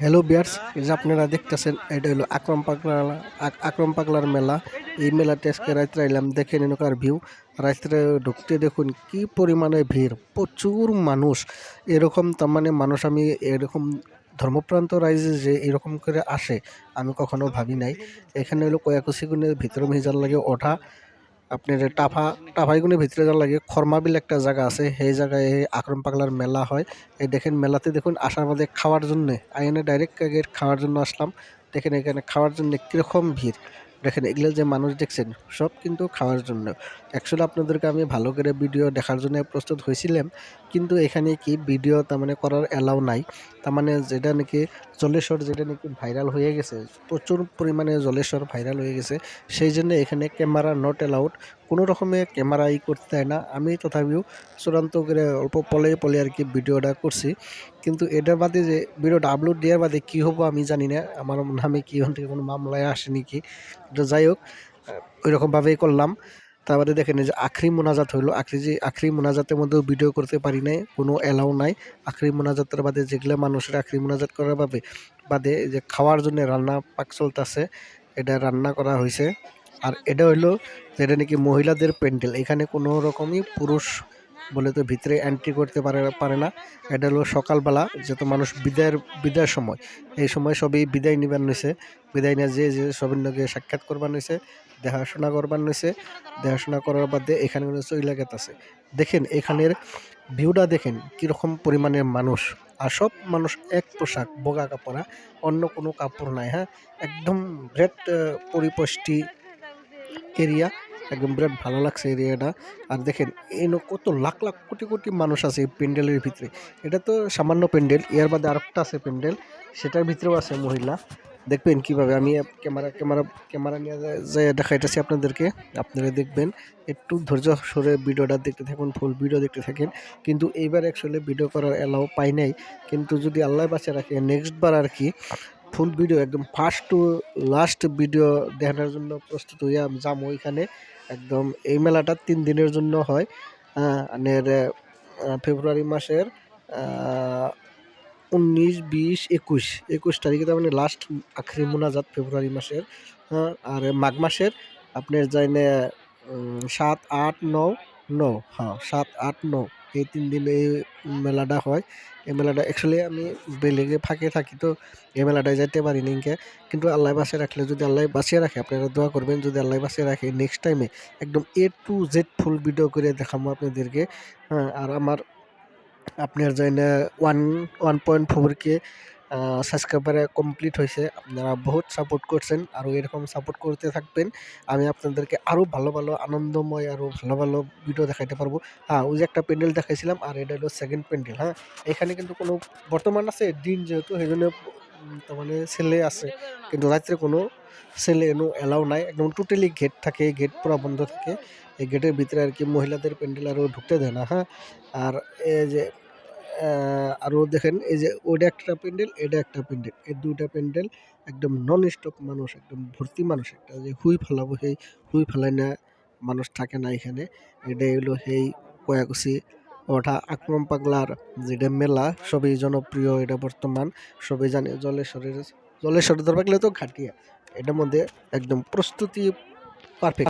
Hello বিয়ার্স, এই যে আপনারা দেখতেছেন এটা হলো আকরম পাগলার মেলা। এই মেলাতে আজকে রাত্রে এলাম, দেখেন এনকার ভিউ। রাত্রে ঢুকতে দেখুন কি পরিমাণে ভিড়, প্রচুর মানুষ। এরকম তার মানে মানুষ আমি এরকম ধর্মপ্রান্ত রাইজে যে এরকম করে আসে আমি কখনো ভাবি নাই। এখানে হলো কয়াকুশিগুনের ভিতরে মিজার লাগে ওঠা আপনার টাফাইগুনের ভিতরে যাওয়ার লাগে খরমাবিল একটা জায়গা আছে, সেই জায়গায় আকরম পাগলার মেলা হয়। এই দেখেন মেলাতে দেখুন আসার মধ্যে খাওয়ার জন্যে আইনে ডাইরেক্ট খাওয়ার জন্য আসলাম। দেখেন এখানে খাওয়ার জন্য কীরকম ভিড়। দেখেন এগুলো যে মানুষ দেখছেন সব কিন্তু খাওয়ার জন্য। অ্যাকচুয়ালি আপনাদেরকে আমি ভালো করে ভিডিও দেখার জন্য প্রস্তুত হয়েছিলাম, কিন্তু এখানে কি ভিডিও তার মানে করার অ্যালাউ নাই। তার মানে যেটা নাকি জলেশ্বর, যেটা নাকি ভাইরাল হয়ে গেছে, প্রচুর পরিমাণে জলেশ্বর ভাইরাল হয়ে গেছে, সেই জন্য এখানে ক্যামেরা নট অ্যালাউড। কোনো রকমে ক্যামেরা করতে দেয় না। আমি তথাপিও চূড়ান্ত করে অল্প পলে আর কি ভিডিওটা করছি, কিন্তু এটার বাদে যে ভিডিওটা আপলোড দেওয়ার বাদে কী হবো আমি জানি না। আমার নামে কি ওখান থেকে কোনো মামলায় আসেনি কি, তো যাই হোক ওই রকমভাবেই করলাম। তারপরে দেখেন এই যে আখরি মোনাজাত হইলো, আখরি মোনাজাতের মধ্যেও ভিডিও করতে পারি নাই, কোনো অ্যালাউ নাই। আখরি মোনাজাতের বাদে যেগুলো মানুষের আখরি মোনাজাত করার বাদে যে খাওয়ার জন্য রান্না পাক চলতেছে, এটা রান্না করা হয়েছে। আর এটা হইলো যেটা নাকি মহিলাদের প্যান্ডেল, এখানে কোনো রকমই পুরুষ বলে তো ভিতরে এন্ট্রি করতে পারে না। এটা হলো সকালবেলা, যেহেতু মানুষ বিদায়ের সময়, এই সময় সবই বিদায় নিবার নিছে। বিদায় নিয়ে যে সবের লগে সাক্ষাৎ করবার নিছে, দেখাশোনা করবার নিছে। দেখাশোনা করার বাদে এখানে কোনো চইলা গেতাছে। দেখেন এখানের ভিউটা দেখেন কীরকম পরিমাণের মানুষ। আর সব মানুষ এক পোশাক, বোগা কাপড়া, অন্য কোনো কাপড় নাই। হ্যাঁ, একদম গ্রেট পরিপুষ্টি এরিয়া, একদম বিরাট ভালো লাগছে এরিয়াটা। আর দেখেন কত লাখ লাখ কোটি কোটি মানুষ আছে এই প্যান্ডেলের ভিতরে। এটা তো সামান্য প্যান্ডেল, এর বাদে আরেকটা আছে প্যান্ডেল, সেটার ভিতরেও আছে মহিলা। দেখবেন কিভাবে আমি ক্যামেরা নিয়ে যে দেখাইতেছি আপনাদেরকে, আপনারা দেখবেন। একটু ধৈর্য সরে ভিডিওটা দেখতে থাকুন, ফুল ভিডিও দেখতে থাকেন। কিন্তু এইবার অ্যাকচুয়ালি ভিডিও করার অ্যালাউ পাই নাই, কিন্তু যদি আল্লাহ বাঁচিয়ে রাখে নেক্সট বার আর কি ফুল ভিডিও একদম ফার্স্ট টু লাস্ট ভিডিও দেখানোর জন্য প্রস্তুত হইয়া যাবো ওইখানে। একদম এই মেলাটা 3 দিনের জন্য হয়। আনের ফেব্রুয়ারি মাসের 19, 20, 21 তারিখে, তার মানে লাস্ট আখরি মোনাজাত ফেব্রুয়ারি মাসের। আর মাঘ মাসের আপনার যাইনে 7, 8, 9, 9, হ্যাঁ 7, 8, 9 এই 3 দিন এই মেলাটা হয়। এই মেলাটা অ্যাকচুয়ালি আমি বেলেগে ফাঁকে থাকি, তো এই মেলাটায় যাইতে পারি নিকে। কিন্তু আল্লাহ বাঁচিয়ে রাখলে, যদি আল্লাহ বাঁচিয়ে রাখে, আপনারা দোয়া করবেন যদি আল্লাহ বাঁচিয়ে রাখে নেক্সট টাইমে একদম A to Z full video করে দেখাবো আপনাদেরকে। আর আমার আপনার যাইনে 1.4K সাবস্ক্রাইবারে কমপ্লিট হয়েছে। আপনারা বহুত সাপোর্ট করছেন, আরও এরকম সাপোর্ট করতে থাকবেন। আমি আপনাদেরকে আরও ভালো ভালো আনন্দময় আরও ভালো ভালো ভিডিও দেখাইতে পারবো। ওই যে একটা প্যান্ডেল দেখাইছিলাম, আর এটা হলো সেকেন্ড প্যান্ডেল। এখানে কিন্তু কোনো বর্তমান আছে দিন, যেহেতু সেই জন্য তার মানে ছেলে আছে, কিন্তু রাত্রে কোনো ছেলে এনো অ্যালাউ নাই। একদম টোটালি গেট থাকে, গেট পুরো বন্ধ থাকে। এই গেটের ভিতরে আর কি মহিলাদের প্যান্ডেল আরও ঢুকতে দেয় না। আর এই যে আরও দেখেন এই যে ওইটা একটা প্যান্ডেল, এটা একটা প্যান্ডেল, এই 2টা প্যান্ডেল একদম নন স্টপ মানুষ, একদম ভর্তি মানুষ। একটা যে হুই ফেলাবো, সেই হুই ফেলাই না, মানুষ থাকে না এখানে। এটাই হলো সেই কয়াকুশি ওঠা আকরম পাগলার যেটা মেলা, সবই জনপ্রিয় এটা বর্তমান, সবাই জানে। জলেশ্বরের দরবার গেলে তো ঘাটিয়া, এটার মধ্যে একদম প্রস্তুতি পারফেক্ট।